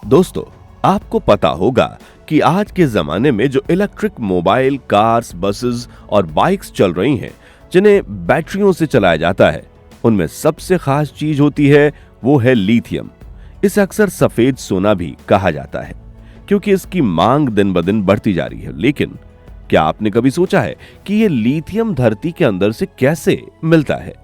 दोस्तों, आपको पता होगा कि आज के जमाने में जो इलेक्ट्रिक मोबाइल, कार्स, बसेस और बाइक्स चल रही हैं, जिन्हें बैटरियों से चलाया जाता है, उनमें सबसे खास चीज होती है वो है लिथियम। इसे अक्सर सफेद सोना भी कहा जाता है क्योंकि इसकी मांग दिन ब दिन बढ़ती जा रही है। लेकिन क्या आपने कभी सोचा है कि ये लिथियम धरती के अंदर से कैसे मिलता है,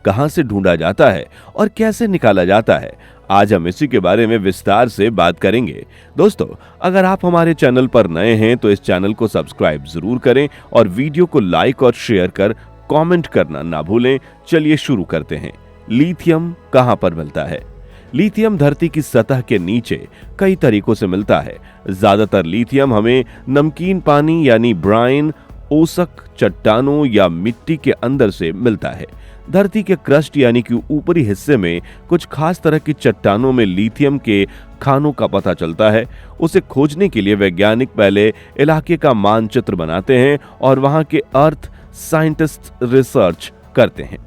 कहां से ढूंढा जाता है और कैसे निकाला जाता है? आज हम इसी के बारे में विस्तार से बात करेंगे। दोस्तों, अगर आप हमारे चैनल पर नए हैं तो इस चैनल को सब्सक्राइब जरूर करें और वीडियो को लाइक और शेयर कर कमेंट करना ना भूलें। चलिए शुरू करते हैं। लिथियम कहां पर मिलता है? लिथियम धरती की सतह के नीचे कई तरीकों से मिलता है। ज्यादातर लिथियम हमें नमकीन पानी यानी ब्राइन, ओसक, चट्टानों या मिट्टी के अंदर से मिलता है। धरती के क्रस्ट यानी कि ऊपरी हिस्से में कुछ खास तरह की चट्टानों में लिथियम के खानों का पता चलता है। उसे खोजने के लिए वैज्ञानिक पहले इलाके का मानचित्र बनाते हैं और वहां के अर्थ साइंटिस्ट रिसर्च करते हैं।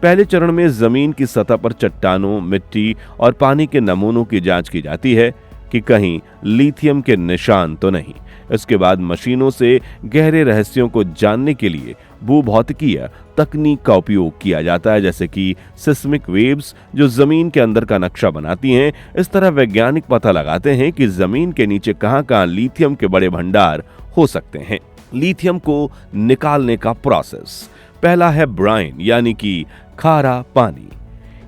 पहले चरण में जमीन की सतह पर चट्टानों, मिट्टी और पानी के नमूनों की जांच की जाती है कि कहीं लिथियम के निशान तो नहीं। इसके बाद मशीनों से गहरे रहस्यों को जानने के लिए भूभौतिकीय तकनीक का उपयोग किया जाता है, जैसे कि सिस्मिक वेव्स जो जमीन के अंदर का नक्शा बनाती हैं। इस तरह वैज्ञानिक पता लगाते हैं कि जमीन के नीचे कहां-कहां लिथियम के बड़े भंडार हो सकते हैं। लिथियम को निकालने का प्रोसेस पहला है ब्राइन यानी कि खारा पानी।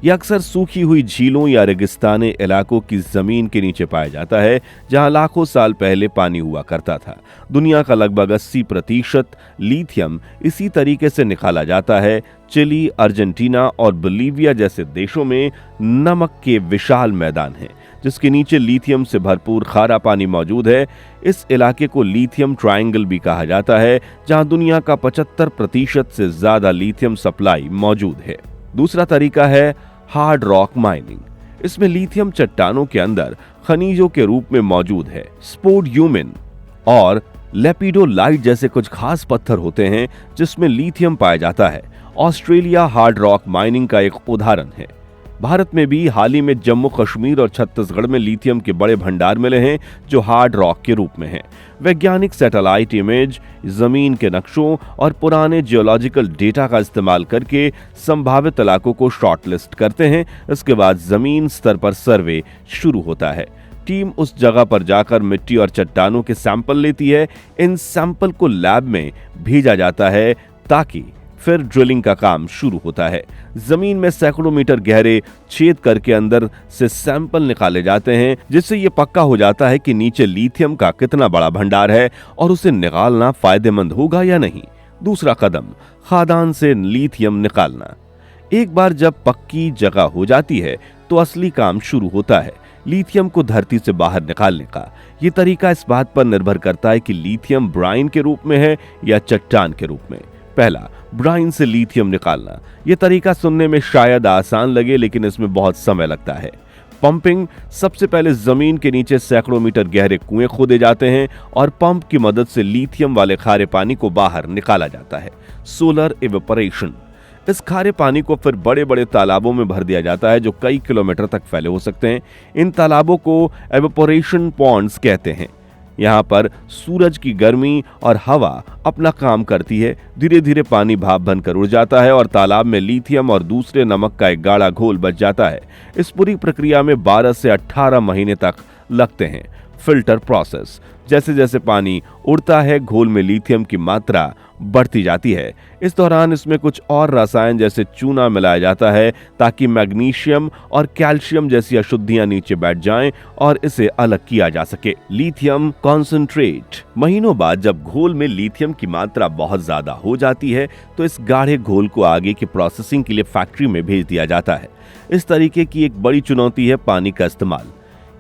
यह अक्सर सूखी हुई झीलों या रेगिस्तानी इलाकों की जमीन के नीचे पाया जाता है, जहां लाखों साल पहले पानी हुआ करता था। दुनिया का लगभग 80% लिथियम इसी तरीके से निकाला जाता है। चिली, अर्जेंटीना और बोलीविया जैसे देशों में नमक के विशाल मैदान हैं, जिसके नीचे लिथियम से भरपूर खारा पानी मौजूद है। इस इलाके को लिथियम ट्रायंगल भी कहा जाता है, जहां दुनिया का 75% से ज्यादा लिथियम सप्लाई मौजूद है। दूसरा तरीका है हार्ड रॉक माइनिंग। इसमें लिथियम चट्टानों के अंदर खनिजों के रूप में मौजूद है। स्पोडुमेन और लेपिडोलाइट जैसे कुछ खास पत्थर होते हैं जिसमें लिथियम पाया जाता है। ऑस्ट्रेलिया हार्ड रॉक माइनिंग का एक उदाहरण है। भारत में भी हाल ही में जम्मू कश्मीर और छत्तीसगढ़ में लिथियम के बड़े भंडार मिले हैं जो हार्ड रॉक के रूप में हैं। वैज्ञानिक सैटेलाइट इमेज, जमीन के नक्शों और पुराने जियोलॉजिकल डेटा का इस्तेमाल करके संभावित इलाकों को शॉर्टलिस्ट करते हैं। इसके बाद जमीन स्तर पर सर्वे शुरू होता है। टीम उस जगह पर जाकर मिट्टी और चट्टानों के सैंपल लेती है। इन सैंपल को लैब में भेजा जाता है ताकि फिर ड्रिलिंग का काम शुरू होता है। जमीन में सैकड़ों मीटर गहरे छेद करके अंदर से सैंपल निकाले जाते हैं, जिससे ये पक्का हो जाता है कि नीचे लिथियम का कितना बड़ा भंडार है और उसे निकालना फायदेमंद होगा या नहीं। दूसरा कदम, खादान से लिथियम निकालना। एक बार जब पक्की जगह हो जाती है तो असली काम शुरू होता है, लिथियम को धरती से बाहर निकालने का। ये तरीका इस बात पर निर्भर करता है कि लिथियम ब्राइन के रूप में है या चट्टान के रूप में। पहला, ब्राइन से लिथियम निकालना। यह तरीका सुनने में शायद आसान लगे, लेकिन इसमें बहुत समय लगता है। पंपिंग, सबसे पहले जमीन के नीचे सैकड़ों मीटर गहरे कुएं खोदे जाते हैं और पंप की मदद से लिथियम वाले खारे पानी को बाहर निकाला जाता है। सोलर इवेपोरेशन, इस खारे पानी को फिर बड़े बड़े तालाबों में भर दिया जाता है जो कई किलोमीटर तक फैले हो सकते हैं। इन तालाबों को इवेपोरेशन पॉन्ड्स कहते हैं। यहाँ पर सूरज की गर्मी और हवा अपना काम करती है। धीरे धीरे पानी भाप बनकर उड़ जाता है और तालाब में लिथियम और दूसरे नमक का एक गाढ़ा घोल बच जाता है। इस पूरी प्रक्रिया में 12 से 18 महीने तक लगते हैं। फिल्टर प्रोसेस, जैसे जैसे पानी उड़ता है घोल में लिथियम की मात्रा बढ़ती जाती है। इस दौरान इसमें कुछ और रसायन जैसे चूना मिलाया जाता है ताकि मैग्नीशियम और कैल्शियम जैसी अशुद्धियां नीचे बैठ जाएं और इसे अलग किया जा सके। लिथियम कॉन्सेंट्रेट, महीनों बाद जब घोल में लिथियम की मात्रा बहुत ज्यादा हो जाती है तो इस गाढ़े घोल को आगे की प्रोसेसिंग के लिए फैक्ट्री में भेज दिया जाता है। इस तरीके की एक बड़ी चुनौती है पानी का इस्तेमाल।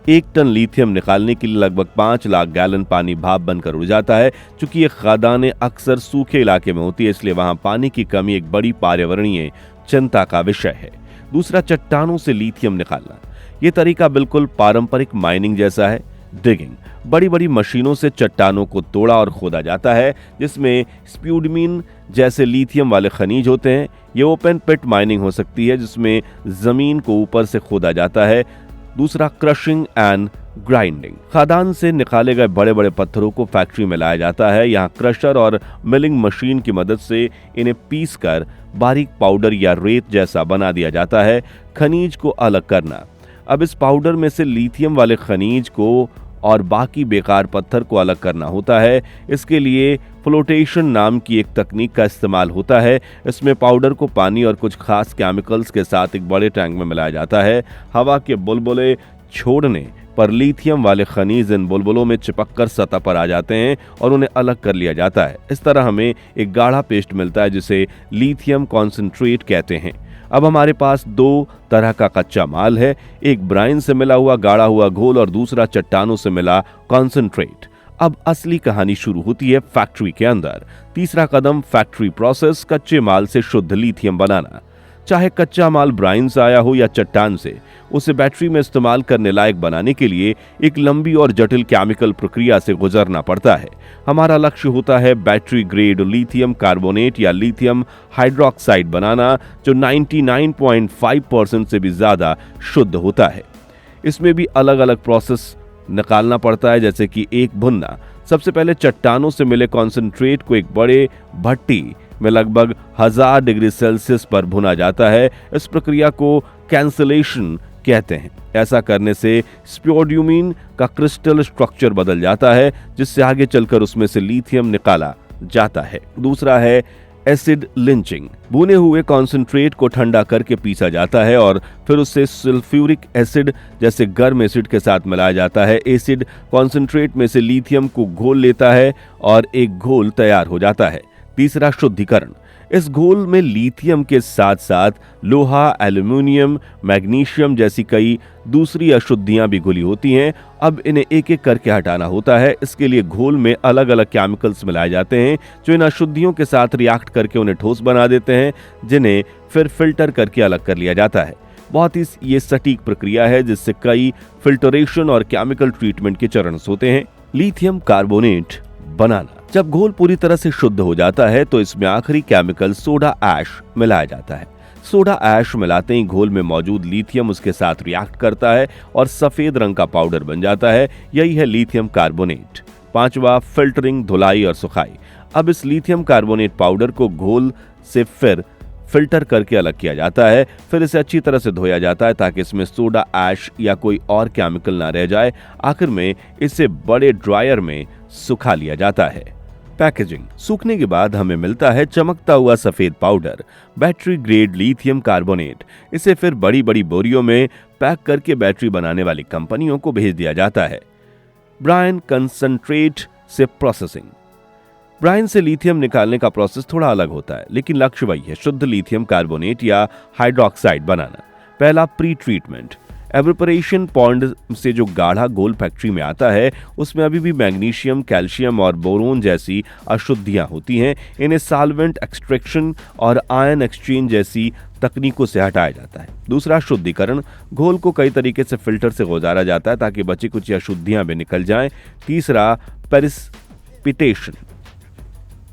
1 टन लिथियम निकालने के लिए लगभग 5 लाख गैलन पानी भाप बनकर उड़ जाता है। चूंकि ये खदानें अक्सर सूखे इलाके में होती है, इसलिए वहां पानी की कमी एक बड़ी पर्यावरणीय चिंता का विषय है। दूसरा, चट्टानों से लिथियम निकालना। ये तरीका बिल्कुल पारंपरिक माइनिंग जैसा है। डिगिंग, बड़ी बड़ी मशीनों से चट्टानों को तोड़ा और खोदा जाता है, जिसमें स्प्यूडमीन जैसे लिथियम वाले खनिज होते हैं। ये ओपन पिट माइनिंग हो सकती है, जिसमें जमीन को ऊपर से खोदा जाता है दूसरा क्रशिंग एंड ग्राइंडिंग। खदान से निकाले गए बड़े बड़े पत्थरों को फैक्ट्री में लाया जाता है। यहाँ क्रशर और मिलिंग मशीन की मदद से इन्हें पीस कर बारीक पाउडर या रेत जैसा बना दिया जाता है। खनिज को अलग करना। अब इस पाउडर में से लिथियम वाले खनिज को और बाकी बेकार पत्थर को अलग करना होता है। इसके लिए फ्लोटेशन नाम की एक तकनीक का इस्तेमाल होता है। इसमें पाउडर को पानी और कुछ खास केमिकल्स के साथ एक बड़े टैंक में मिलाया जाता है। हवा के बुलबुले छोड़ने पर लिथियम वाले खनिज इन बुलबुलों में चिपककर सतह पर आ जाते हैं और उन्हें अलग कर लिया जाता है। इस तरह हमें एक गाढ़ा पेस्ट मिलता है जिसे लिथियम कॉन्सेंट्रेट कहते हैं। अब हमारे पास दो तरह का कच्चा माल है, एक ब्राइन से मिला हुआ गाढ़ा हुआ घोल और दूसरा चट्टानों से मिला कॉन्सेंट्रेट। अब असली कहानी शुरू होती है फैक्ट्री के अंदर। तीसरा कदम फैक्ट्री प्रोसेस, कच्चे माल से शुद्ध लिथियम बनाना। चाहे कच्चा माल ब्राइन से आया हो या चट्टान से, उसे बैटरी में इस्तेमाल करने लायक बनाने के लिए एक लंबी और जटिल केमिकल प्रक्रिया से गुजरना पड़ता है। हमारा लक्ष्य होता है बैटरी ग्रेड लिथियम कार्बोनेट या लिथियम हाइड्रोक्साइड बनाना, जो 99.5% से भी ज्यादा शुद्ध होता है। इसमें भी अलग अलग प्रोसेस निकालना पड़ता है, जैसे कि एक भुनना। सबसे पहले चट्टानों से मिले कॉन्सेंट्रेट को एक बड़े भट्टी में लगभग 1000 डिग्री सेल्सियस पर भुना जाता है। इस प्रक्रिया को कैंसलेशन कहते हैं। ऐसा करने से स्पोड्यूमिन का क्रिस्टल स्ट्रक्चर बदल जाता है, जिससे आगे चलकर उसमें से लिथियम निकाला जाता है। दूसरा है एसिड लिंचिंग। भुने हुए कॉन्सेंट्रेट को ठंडा करके पीसा जाता है और फिर उससे सल्फ्यूरिक एसिड जैसे गर्म एसिड के साथ मिलाया जाता है। एसिड कॉन्सेंट्रेट में से लिथियम को घोल लेता है और एक घोल तैयार हो जाता है। तीसरा शुद्धिकरण। इस घोल में लिथियम के साथ साथ लोहा, एल्यूमिनियम, मैग्नीशियम जैसी कई दूसरी अशुद्धियां भी घुली होती हैं। अब इन्हें एक एक करके हटाना होता है। इसके लिए घोल में अलग अलग केमिकल्स मिलाए जाते हैं जो इन अशुद्धियों के साथ रिएक्ट करके उन्हें ठोस बना देते हैं, जिन्हें फिर फिल्टर करके अलग कर लिया जाता है। बहुत ही ये सटीक प्रक्रिया है, जिससे कई फिल्टरेशन और केमिकल ट्रीटमेंट के चरण होते हैं। लिथियम कार्बोनेट बनाना। जब घोल पूरी तरह से शुद्ध हो जाता है तो इसमें आखिरी केमिकल सोडा ऐश मिलाया जाता है। सोडा ऐश मिलाते ही घोल में मौजूद लिथियम उसके साथ रिएक्ट करता है और सफेद रंग का पाउडर बन जाता है। यही है लिथियम कार्बोनेट। पांचवा, फिल्टरिंग, धुलाई और सुखाई। अब इस लिथियम कार्बोनेट पाउडर को घोल से फिर फिल्टर करके अलग किया जाता है। फिर इसे अच्छी तरह से धोया जाता है ताकि इसमें सोडा ऐश या कोई और केमिकल ना रह जाए। आखिर में इसे बड़े ड्रायर में सुखा लिया जाता है। पैकेजिंग। सूखने के बाद हमें मिलता है चमकता हुआ सफेद powder, battery grade lithium carbonate. इसे फिर बड़ी बड़ी बोरियों में पैक करके बैटरी बनाने वाली कंपनियों को भेज दिया जाता है। ब्राइन कंसंट्रेट से प्रोसेसिंग। ब्राइन से लिथियम निकालने का प्रोसेस थोड़ा अलग होता है, लेकिन लक्ष्य वही है, शुद्ध लिथियम कार्बोनेट या हाइड्रोक्साइड बनाना। पहला, प्री ट्रीटमेंट। एवपोरेशन पॉन्ड से जो गाढ़ा घोल फैक्ट्री में आता है, उसमें अभी भी मैग्नीशियम, कैल्शियम और बोरोन जैसी अशुद्धियां होती हैं। इन्हें सॉल्वेंट एक्सट्रैक्शन और आयन एक्सचेंज जैसी तकनीकों से हटाया जाता है। दूसरा, शुद्धिकरण। घोल को कई तरीके से फिल्टर से गुजारा जाता है ताकि बची कुछ अशुद्धियां भी निकल जाएं। तीसरा, प्रेसिपिटेशन।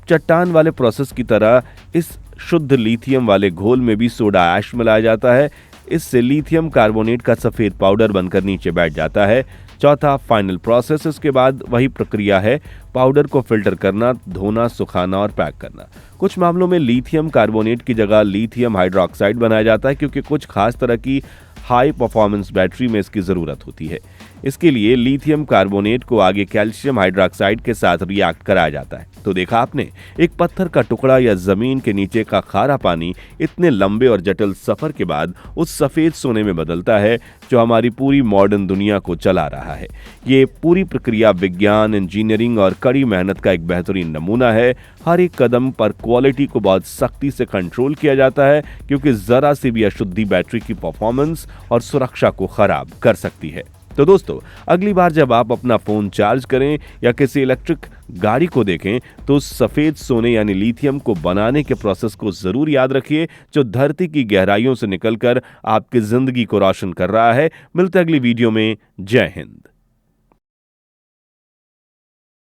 चट्टान वाले प्रोसेस की तरह इस शुद्ध लिथियम वाले घोल में भी सोडा ऐश मिलाया जाता है। इससे लिथियम कार्बोनेट का सफेद पाउडर बनकर नीचे बैठ जाता है। चौथा, फाइनल प्रोसेस। इसके बाद वही प्रक्रिया है, पाउडर को फिल्टर करना, धोना, सुखाना और पैक करना। कुछ मामलों में लिथियम कार्बोनेट की जगह लिथियम हाइड्रोक्साइड बनाया जाता है, क्योंकि कुछ खास तरह की हाई परफॉर्मेंस बैटरी में इसकी जरूरत होती है। इसके लिए लिथियम कार्बोनेट को आगे कैल्शियम हाइड्रोक्साइड के साथ रिएक्ट कराया जाता है। तो देखा आपने, एक पत्थर का टुकड़ा या जमीन के नीचे का खारा पानी इतने लंबे और जटिल सफर के बाद उस सफेद सोने में बदलता है जो हमारी पूरी मॉडर्न दुनिया को चला रहा है। ये पूरी प्रक्रिया विज्ञान, इंजीनियरिंग और कड़ी मेहनत का एक बेहतरीन नमूना है। हर एक कदम पर क्वालिटी को बहुत सख्ती से कंट्रोल किया जाता है, क्योंकि जरा सी भी अशुद्धि बैटरी की परफॉर्मेंस और सुरक्षा को खराब कर सकती है। तो दोस्तों, अगली बार जब आप अपना फोन चार्ज करें या किसी इलेक्ट्रिक गाड़ी को देखें तो सफेद सोने यानी लिथियम को बनाने के प्रोसेस को जरूर याद रखिए, जो धरती की गहराइयों से निकलकर आपकी जिंदगी को रोशन कर रहा है। मिलते अगली वीडियो में। जय हिंद।